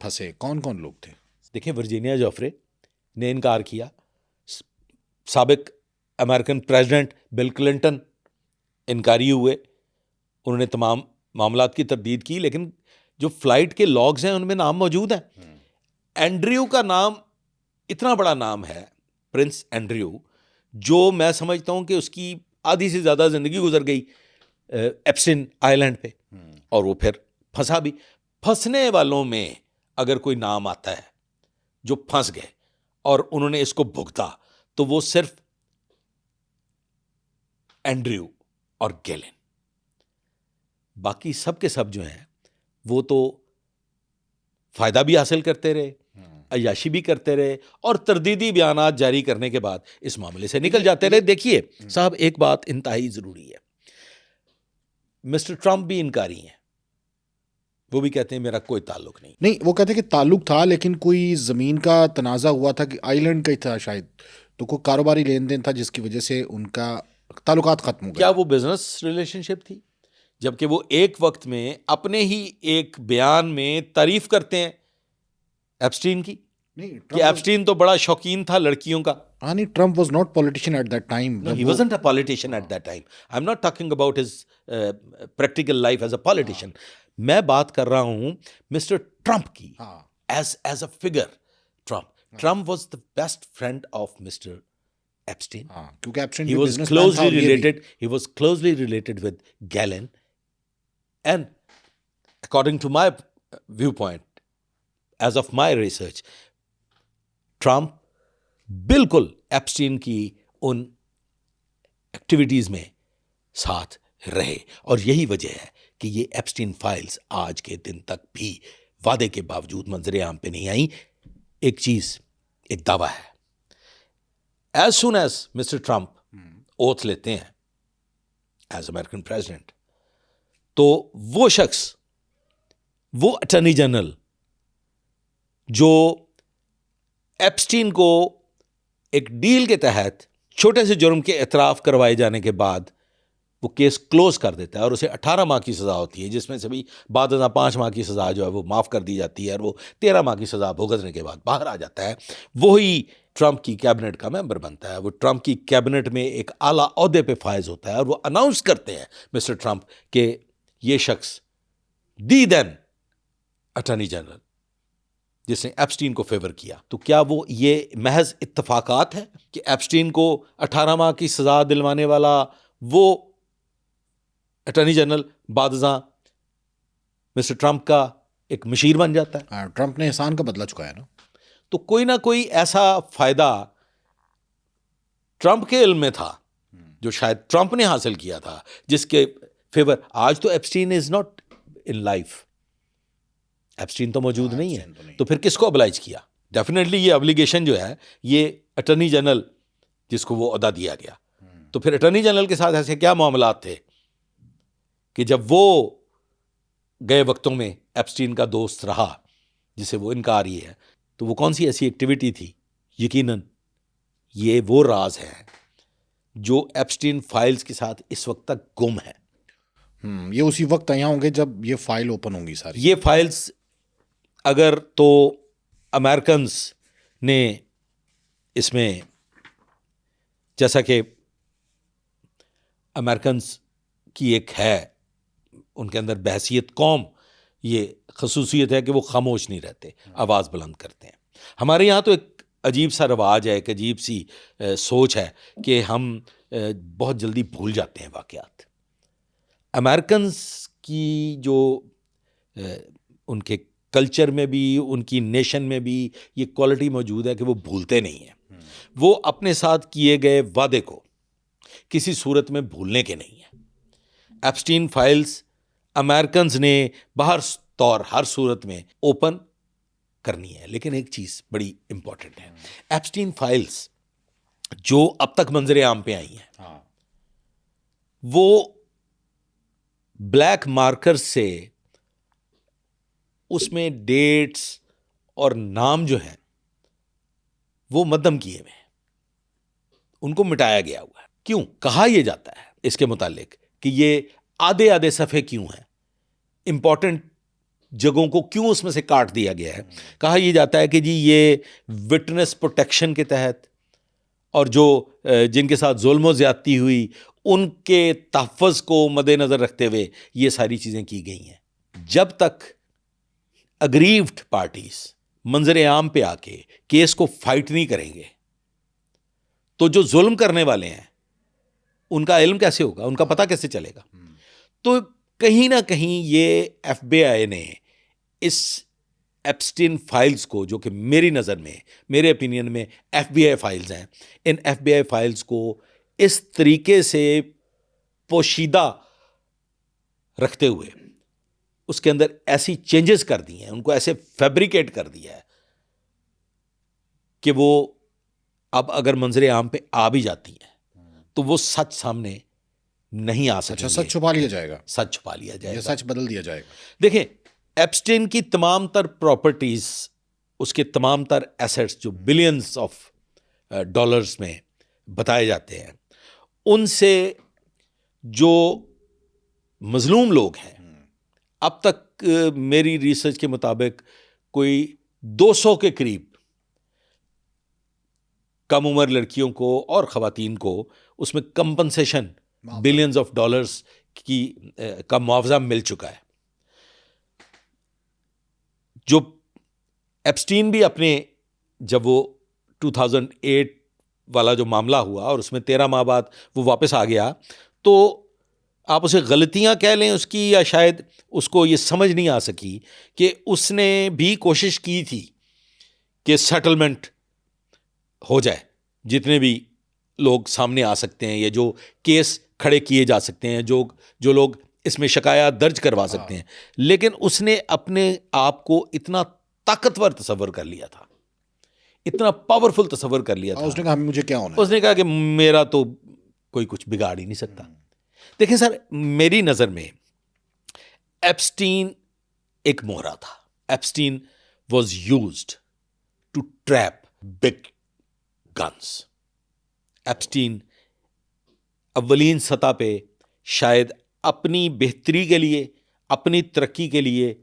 پھنسے؟ کون کون لوگ تھے؟ دیکھیں ورجینیا جوفرے نے انکار کیا، سابق امریکن پریزیڈنٹ بل کلنٹن انکاری ہوئے، انہوں نے تمام معاملات کی تردید کی، لیکن جو فلائٹ کے لاگز ہیں ان میں نام موجود ہیں۔ اینڈریو کا نام اتنا بڑا نام ہے، پرنس اینڈریو، جو میں سمجھتا ہوں کہ اس کی آدھی سے زیادہ زندگی گزر گئی ایپسٹین آئی لینڈ پہ، اور وہ پھر پھنسا بھی۔ پھنسنے والوں میں اگر کوئی نام آتا ہے جو پھنس گئے اور انہوں نے اس کو بھگتا، تو وہ صرف اینڈریو اور گیلن، باقی سب کے سب جو ہیں وہ تو فائدہ بھی حاصل کرتے رہے، عیاشی بھی کرتے رہے، اور تردیدی بیانات جاری کرنے کے بعد اس معاملے سے نکل جاتے رہے۔ دیکھیے صاحب، ایک بات انتہائی ضروری ہے، مسٹر ٹرمپ بھی انکاری ہیں، وہ بھی کہتے ہیں میرا کوئی تعلق نہیں۔ وہ کہتے ہیں کہ تعلق تھا، لیکن کوئی زمین کا تنازع ہوا تھا کہ آئی لینڈ کا ہی تھا شاید، تو کوئی کاروباری لین دین تھا جس کی وجہ سے ان کا تعلقات ختم ہو گئے۔ کیا وہ بزنس ریلیشن شپ تھی؟ جبکہ وہ ایک وقت میں اپنے ہی ایک بیان میں تعریف کرتے ہیں ایپسٹین کی، کہ ایپسٹین تو بڑا شوقین تھا لڑکیوں کا۔ Trump was not politician at that time. No, he wasn't a politician at that time. I'm not talking about his practical life as a politician. میں بات کر رہا ہوں مسٹر ٹرمپ کی، as a figure. Trump was the best friend of Mr. Epstein. کیونکہ Epstein He was closely related with Galen. And according to my viewpoint, as of my research, Trump بالکل Epstein کی ان activities میں ساتھ رہے، اور یہی وجہ ہے کہ یہ ایپسٹین فائلز آج کے دن تک بھی وعدے کے باوجود منظر عام پہ نہیں آئیں۔ ایک چیز، ایک دعویٰ ہے، as soon as mister Trump oath لیتے ہیں ایز امریکن پریزیڈنٹ، تو وہ شخص، وہ اٹارنی جنرل جو ایپسٹین کو ایک ڈیل کے تحت چھوٹے سے جرم کے اعتراف کروائے جانے کے بعد وہ کیس کلوز کر دیتا ہے، اور اسے 18 ماہ کی سزا ہوتی ہے، جس میں سے بھی بعد ازاں 5 ماہ کی سزا جو ہے وہ معاف کر دی جاتی ہے، اور وہ 13 ماہ کی سزا بھگتنے کے بعد باہر آ جاتا ہے، وہی ٹرمپ کی کیبنٹ کا ممبر بنتا ہے۔ وہ ٹرمپ کی کیبنٹ میں ایک اعلیٰ عہدے پہ فائز ہوتا ہے، اور وہ اناؤنس کرتے ہیں مسٹر ٹرمپ کہ یہ شخص دی دین اٹارنی جنرل جس نے ایپسٹین کو فیور کیا۔ تو کیا وہ یہ محض اتفاقات ہیں کہ ایپسٹین کو 18 ماہ کی سزا دلوانے والا وہ اٹارنی جنرل بعد ازاں مسٹر ٹرمپ کا ایک مشیر بن جاتا ہے؟ ٹرمپ نے احسان کا بدلہ چکایا نا۔ تو کوئی نہ کوئی ایسا فائدہ ٹرمپ کے علم میں تھا جو شاید ٹرمپ نے حاصل کیا تھا، جس کے فیور آج تو Epstein is not in life, Epstein تو موجود نہیں ہے، تو پھر کس کو ابلائج کیا؟ ڈیفینیٹلی یہ ابلیگیشن جو ہے یہ اٹارنی جنرل جس کو وہ عہدہ دیا گیا، تو پھر اٹارنی جنرل کے ساتھ ایسے کیا معاملات تھے کہ جب وہ گئے وقتوں میں ایپسٹین کا دوست رہا، جسے وہ انکار ہی ہے، تو وہ کون سی ایسی ایکٹیویٹی تھی؟ یقیناً یہ وہ راز ہیں جو ایپسٹین فائلز کے ساتھ اس وقت تک گم ہے۔ یہ اسی وقت یہاں ہوں گے جب یہ فائل اوپن ہوں گی ساری۔ یہ فائلز اگر تو امریکنز نے اس میں، جیسا کہ امریکنز کی ایک ہے ان کے اندر بحثیت قوم یہ خصوصیت ہے کہ وہ خاموش نہیں رہتے، آواز بلند کرتے ہیں۔ ہمارے یہاں تو ایک عجیب سا رواج ہے، ایک عجیب سی سوچ ہے کہ ہم بہت جلدی بھول جاتے ہیں واقعات۔ امریکنز کی جو ان کے کلچر میں بھی، ان کی نیشن میں بھی یہ کوالٹی موجود ہے کہ وہ بھولتے نہیں ہیں، وہ اپنے ساتھ کیے گئے وعدے کو کسی صورت میں بھولنے کے نہیں ہیں۔ ایپسٹین فائلز امریکنز نے باہر طور ہر صورت میں اوپن کرنی ہے، لیکن ایک چیز بڑی امپورٹنٹ ہے، ایپسٹین فائلز جو اب تک منظر عام پہ آئی ہیں وہ بلیک مارکر سے اس میں ڈیٹس اور نام جو ہیں وہ مدھم کیے ہوئے ہیں، ان کو مٹایا گیا ہوا ہے۔ کیوں کہا یہ جاتا ہے اس کے متعلق کہ یہ آدھے صفحے کیوں ہیں؟ امپورٹنٹ جگہوں کو کیوں اس میں سے کاٹ دیا گیا ہے. کہا یہ جاتا ہے کہ جی یہ وٹنس پروٹیکشن کے تحت اور جو جن کے ساتھ ظلم و زیادتی ہوئی ان کے تحفظ کو مد نظر رکھتے ہوئے یہ ساری چیزیں کی گئی ہیں. جب تک اگریوڈ پارٹیز منظر عام پہ آ کے کیس کو فائٹ نہیں کریں گے تو جو ظلم کرنے والے ہیں ان کا علم کیسے ہوگا, ان کا پتہ کیسے چلے گا. تو کہیں نہ کہیں یہ ایف بی آئی نے اس ایپسٹین فائلز کو, جو کہ میری نظر میں, میرے اپینین میں ایف بی آئی فائلز ہیں, ان ایف بی آئی فائلز کو اس طریقے سے پوشیدہ رکھتے ہوئے اس کے اندر ایسی چینجز کر دی ہیں, ان کو ایسے فیبریکیٹ کر دیا ہے کہ وہ اب اگر منظر عام پہ آ بھی جاتی ہیں تو وہ سچ سامنے نہیں آ سکیں. اچھا, سچ چھپا لیا جائے گا, سچ چھپا لیا جائے یا گا, سچ بدل دیا جائے گا. دیکھیں ایپسٹین کی تمام تر پراپرٹیز, اس کے تمام تر ایسٹس جو بلینز آف ڈالرز میں بتائے جاتے ہیں, ان سے جو مظلوم لوگ ہیں اب تک میری ریسرچ کے مطابق کوئی 200 کے قریب کم عمر لڑکیوں کو اور خواتین کو اس میں کمپنسیشن بلینز آف ڈالرز کا معاوضہ مل چکا ہے. جو ایپسٹین بھی اپنے, جب وہ 2008 والا جو معاملہ ہوا اور اس میں 13 ماہ بعد وہ واپس آ گیا, تو آپ اسے غلطیاں کہہ لیں اس کی, یا شاید اس کو یہ سمجھ نہیں آ سکی کہ اس نے بھی کوشش کی تھی کہ سیٹلمنٹ ہو جائے, جتنے بھی لوگ سامنے آ سکتے ہیں یا جو کیس کھڑے کیے جا سکتے ہیں, جو لوگ اس میں شکایات درج کروا سکتے ہیں. لیکن اس نے اپنے آپ کو اتنا طاقتور تصور کر لیا تھا, اتنا پاورفل تصور کر لیا تھا. اس نے کہا مجھے کیا ہونا ہے, اس نے کہا کہ میرا تو کوئی کچھ بگاڑ ہی نہیں سکتا. دیکھیں سر, میری نظر میں ایپسٹین ایک مہرا تھا. Epstein was used to trap big guns. Epstein اولین سطح پہ شاید اپنی بہتری کے لیے, اپنی ترقی کے لیے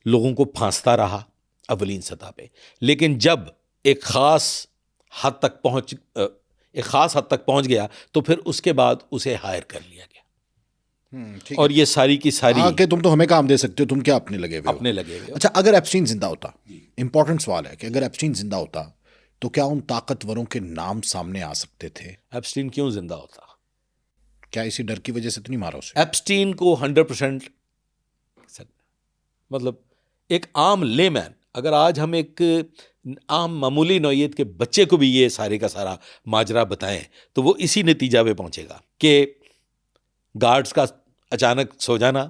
لوگوں کو پھانستا رہا اولین سطح پہ, لیکن جب ایک خاص حد تک پہنچ گیا تو پھر اس کے بعد اسے ہائر کر لیا گیا. اور یہ ساری کی ساری کہ تم تو ہمیں کام دے سکتے ہو, تم کیا اپنے لگے ہوئے ہو. اپنے لگے ہوئے. اچھا, اگر ایپسٹین زندہ ہوتا, امپورٹنٹ سوال ہے کہ اگر ایپسٹین زندہ ہوتا تو کیا ان طاقتوروں کے نام سامنے آ سکتے تھے؟ ایپسٹین کیوں زندہ ہوتا؟ کیا اسی ڈر کی وجہ سے تو نہیں مارا اسے؟ ایپسٹین کو 100%, مطلب ایک عام لے مین, اگر آج ہم ایک عام معمولی نوعیت کے بچے کو بھی یہ سارے کا سارا ماجرا بتائیں تو وہ اسی نتیجہ پہ پہنچے گا کہ گارڈز کا اچانک سو جانا,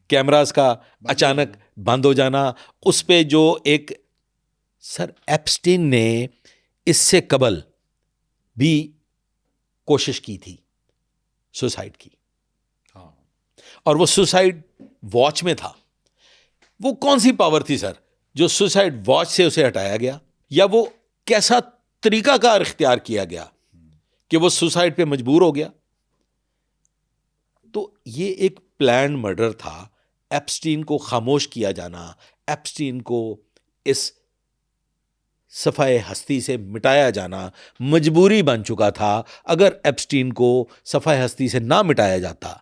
کیمراز کا اچانک بند ہو جانا, اس پہ جو ایک, سر ایپسٹین نے اس سے قبل بھی کوشش کی تھی سوسائڈ کی, اور وہ سوسائڈ واچ میں تھا. وہ کون سی پاور تھی سر جو سوسائڈ واچ سے اسے ہٹایا گیا, یا وہ کیسا طریقہ کار اختیار کیا گیا کہ وہ سوسائڈ پہ مجبور ہو گیا؟ تو یہ ایک پلانڈ مرڈر تھا. ایپسٹین کو خاموش کیا جانا, ایپسٹین کو اس صفحہ ہستی سے مٹایا جانا مجبوری بن چکا تھا. اگر ایپسٹین کو صفحہ ہستی سے نہ مٹایا جاتا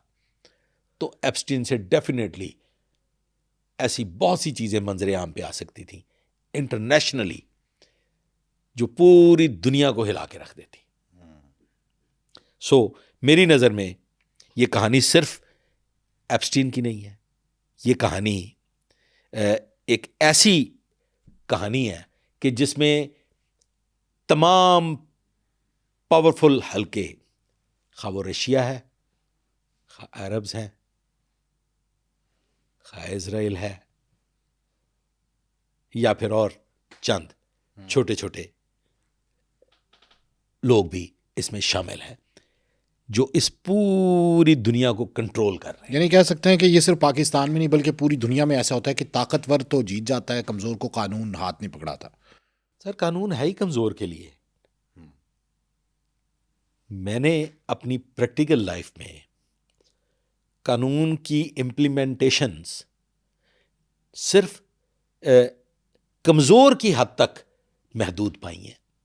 تو ایپسٹین سے ڈیفینیٹلی ایسی بہت سی چیزیں منظر عام پہ آ سکتی تھیں انٹرنیشنلی, جو پوری دنیا کو ہلا کے رکھ دیتی. سو میری نظر میں یہ کہانی صرف ایپسٹین کی نہیں ہے, یہ کہانی ایک ایسی کہانی ہے کہ جس میں تمام پاورفل حلقے, خواہ وہ رشیا ہے, خواہ عربز ہیں, خواہ اسرائیل ہے, یا پھر اور چند چھوٹے چھوٹے لوگ بھی اس میں شامل ہیں جو اس پوری دنیا کو کنٹرول کر رہے ہیں. یعنی کہہ سکتے ہیں کہ یہ صرف پاکستان میں نہیں بلکہ پوری دنیا میں ایسا ہوتا ہے کہ طاقتور تو جیت جاتا ہے, کمزور کو قانون ہاتھ نہیں پکڑاتا. سر قانون ہے ہی کمزور کے لیے. میں نے اپنی پریکٹیکل لائف میں قانون کی امپلیمنٹیشنز صرف کمزور کی حد تک محدود پائی ہیں.